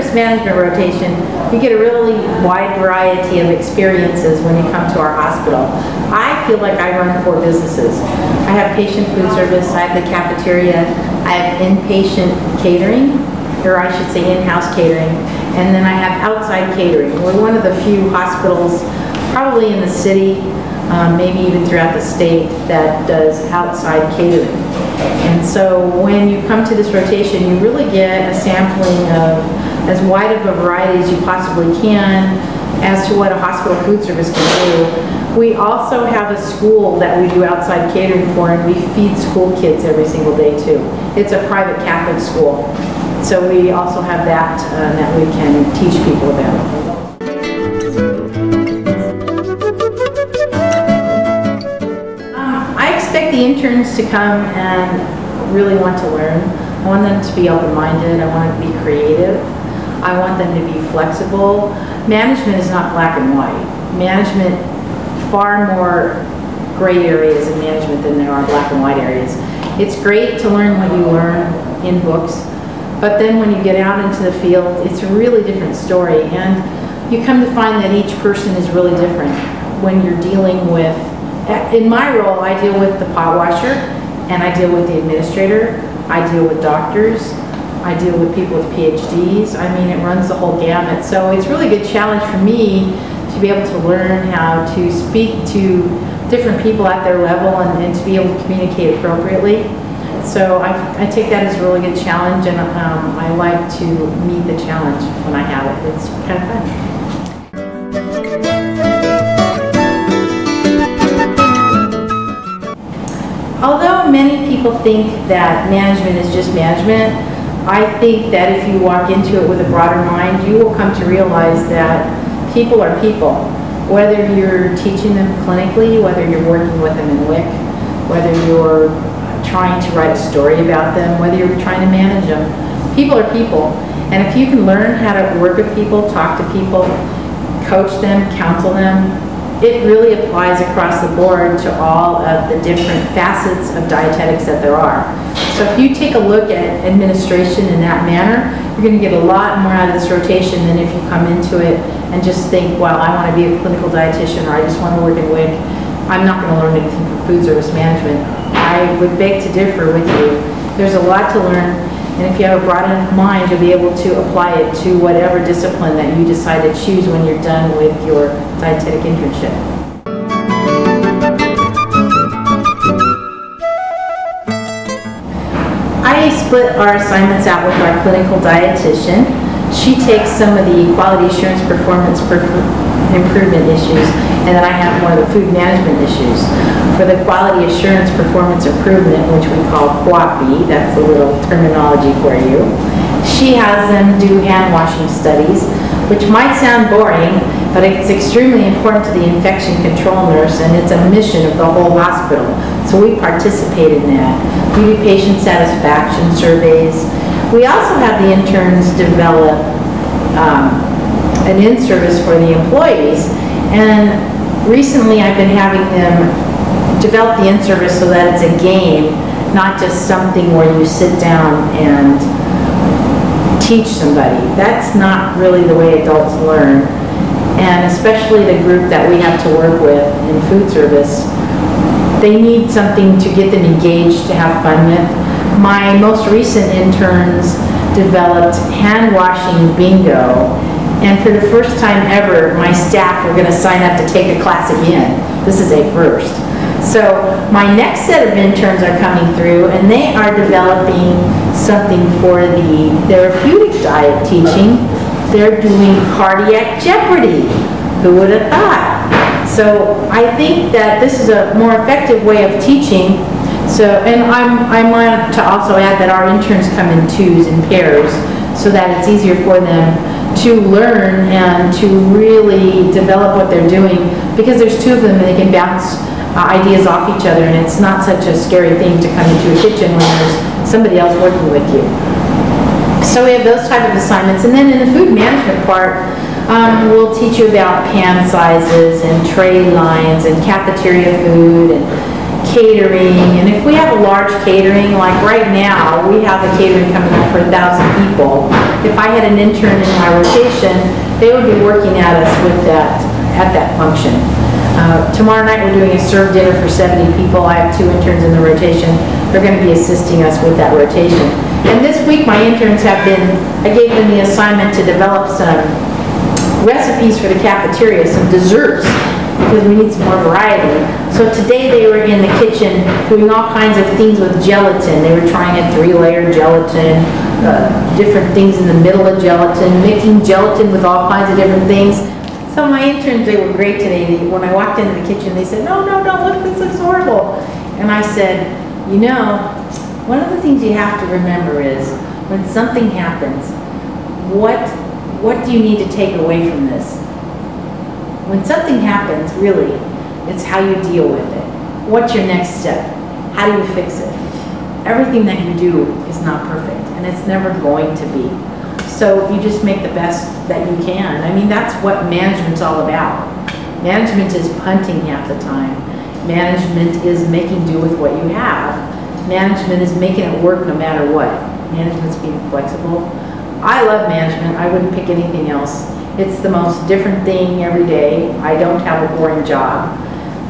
service management rotation, you get a really wide variety of experiences when you come to our hospital. I feel like I run 4 businesses. I have patient food service, I have the cafeteria, I have inpatient catering, or I should say in-house catering, and then I have outside catering. We're one of the few hospitals, probably in the city, maybe even throughout the state, that does outside catering. And so when you come to this rotation, you really get a sampling of as wide of a variety as you possibly can as to what a hospital food service can do. We also have a school that we do outside catering for, and we feed school kids every single day too. It's a private Catholic school. So we also have that that we can teach people about. I expect the interns to come and really want to learn. I want them to be open-minded. I want them to be creative. I want them to be flexible. Management is not black and white. Management, far more gray areas in management than there are black and white areas. It's great to learn what you learn in books, but then when you get out into the field, it's a really different story. And you come to find that each person is really different when you're dealing with, in my role, I deal with the pot washer, and I deal with the administrator, I deal with doctors, I deal with people with PhDs. I mean, it runs the whole gamut. So it's really a good challenge for me to be able to learn how to speak to different people at their level and to be able to communicate appropriately. So I take that as a really good challenge, and I like to meet the challenge when I have it. It's kind of fun. Although many people think that management is just management, I think that if you walk into it with a broader mind, you will come to realize that people are people. Whether you're teaching them clinically, whether you're working with them in WIC, whether you're trying to write a story about them, whether you're trying to manage them, people are people. And if you can learn how to work with people, talk to people, coach them, counsel them, it really applies across the board to all of the different facets of dietetics that there are. So if you take a look at administration in that manner, you're going to get a lot more out of this rotation than if you come into it and just think, well, I want to be a clinical dietitian, or I just want to work in WIC. I'm not going to learn anything from food service management. I would beg to differ with you. There's a lot to learn, and if you have a broad enough mind, you'll be able to apply it to whatever discipline that you decide to choose when you're done with your dietetic internship. I split our assignments out with our clinical dietitian. She takes some of the quality assurance performance improvement issues, and then I have more of the food management issues. For the quality assurance performance improvement, which we call QAPI, that's a little terminology for you, she has them do hand washing studies, which might sound boring, but it's extremely important to the infection control nurse, and it's a mission of the whole hospital. So we participate in that. We do patient satisfaction surveys. We also have the interns develop an in-service for the employees, and recently I've been having them develop the in-service so that it's a game, not just something where you sit down and teach somebody. That's not really the way adults learn, and especially the group that we have to work with in food service, they need something to get them engaged, to have fun with. My most recent interns developed hand washing bingo, and for the first time ever, my staff were going to sign up to take a class again. This is a first. So my next set of interns are coming through, and they are developing something for the therapeutic diet teaching. They're doing cardiac jeopardy. Who would have thought? So I think that this is a more effective way of teaching. So, and I want to also add that our interns come in twos and pairs, so that it's easier for them to learn and to really develop what they're doing, because there's two of them and they can bounce ideas off each other, and it's not such a scary thing to come into a kitchen when there's somebody else working with you. So we have those type of assignments, and then in the food management part, we'll teach you about pan sizes and tray lines and cafeteria food, and catering, and if we have a large catering, like right now, we have a catering coming up for 1,000 people. If I had an intern in my rotation, they would be working at us with that, at that function. Tomorrow night we're doing a served dinner for 70 people. I have 2 interns in the rotation. They're going to be assisting us with that rotation. And this week my interns have been, I gave them the assignment to develop some recipes for the cafeteria, some desserts, because we need some more variety. So today they were in the kitchen doing all kinds of things with gelatin. They were trying a 3-layer gelatin, different things in the middle of gelatin, mixing gelatin with all kinds of different things. So my interns, they were great today. When I walked into the kitchen, they said, no, no, no, look, this looks horrible. And I said, you know, one of the things you have to remember is when something happens, what do you need to take away from this? When something happens, really, it's how you deal with it. What's your next step? How do you fix it? Everything that you do is not perfect, and it's never going to be. So you just make the best that you can. I mean, that's what management's all about. Management is punting half the time. Management is making do with what you have. Management is making it work no matter what. Management's being flexible. I love management. I wouldn't pick anything else. It's the most different thing every day. I don't have a boring job.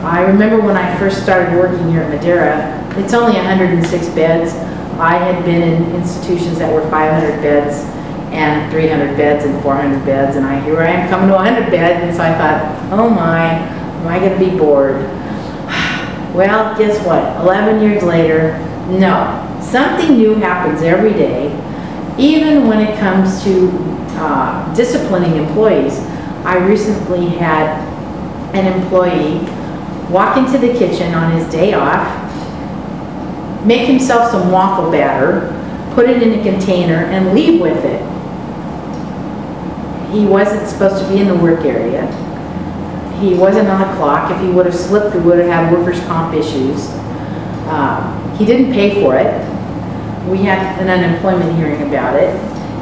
I remember when I first started working here at Madera, it's only 106 beds. I had been in institutions that were 500 beds and 300 beds and 400 beds, and here I am coming to 100 beds, and so I thought, oh my, am I going to be bored? Well, guess what? 11 years later, no. Something new happens every day, even when it comes to disciplining employees. I recently had an employee walk into the kitchen on his day off, make himself some waffle batter, put it in a container, and leave with it. He wasn't supposed to be in the work area. He wasn't on the clock. If he would have slipped, we would have had workers' comp issues. He didn't pay for it. We had an unemployment hearing about it,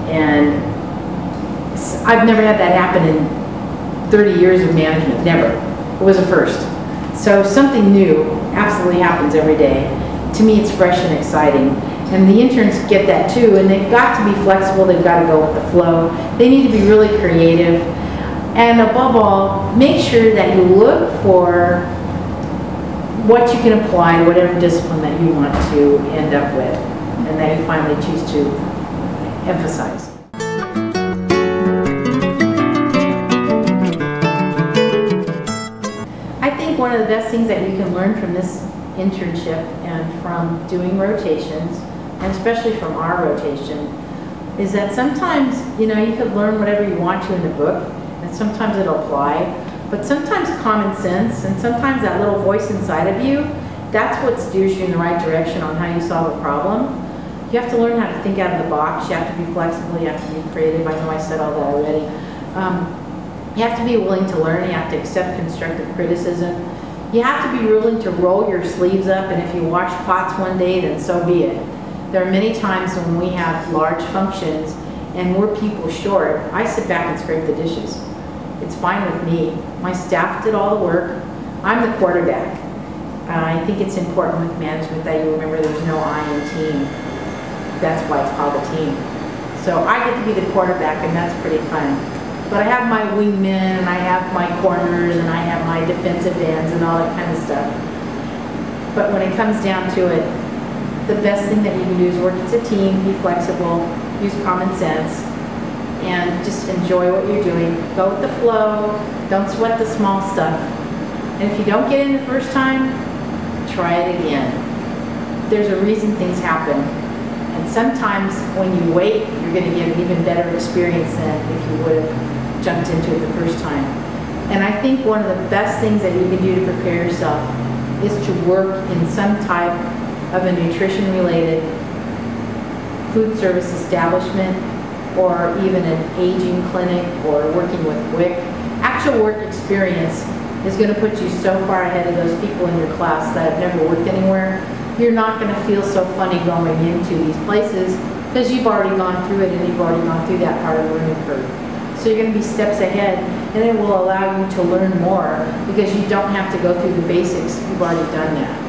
and I've never had that happen in 30 years of management, never. It was a first. So something new absolutely happens every day. To me, it's fresh and exciting. And the interns get that too, and they've got to be flexible, they've got to go with the flow. They need to be really creative. And above all, make sure that you look for what you can apply, whatever discipline that you want to end up with, and that you finally choose to emphasize. I think one of the best things that you can learn from this internship and from doing rotations, and especially from our rotation, is that sometimes, you know, you could learn whatever you want to in the book, and sometimes it'll apply, but sometimes common sense and sometimes that little voice inside of you, that's what steers you in the right direction on how you solve a problem. You have to learn how to think out of the box. You have to be flexible. You have to be creative. I know I said all that already. You have to be willing to learn. You have to accept constructive criticism. You have to be willing to roll your sleeves up, and if you wash pots one day, then so be it. There are many times when we have large functions and we're people short, I sit back and scrape the dishes. It's fine with me. My staff did all the work. I'm the quarterback. I think it's important with management that you remember there's no I in team. That's why it's called a team. So I get to be the quarterback, and that's pretty fun. But I have my wingmen, and I have my corners, and I have my defensive ends, and all that kind of stuff. But when it comes down to it, the best thing that you can do is work as a team, be flexible, use common sense, and just enjoy what you're doing. Go with the flow. Don't sweat the small stuff. And if you don't get in the first time, try it again. There's a reason things happen. And sometimes when you wait, you're going to get an even better experience than if you would have jumped into it the first time. And I think one of the best things that you can do to prepare yourself is to work in some type of a nutrition-related food service establishment, or even an aging clinic, or working with WIC. Actual work experience is going to put you so far ahead of those people in your class that have never worked anywhere. You're not going to feel so funny going into these places because you've already gone through it, and you've already gone through that part of the learning curve. So you're going to be steps ahead, and it will allow you to learn more because you don't have to go through the basics. You've already done that.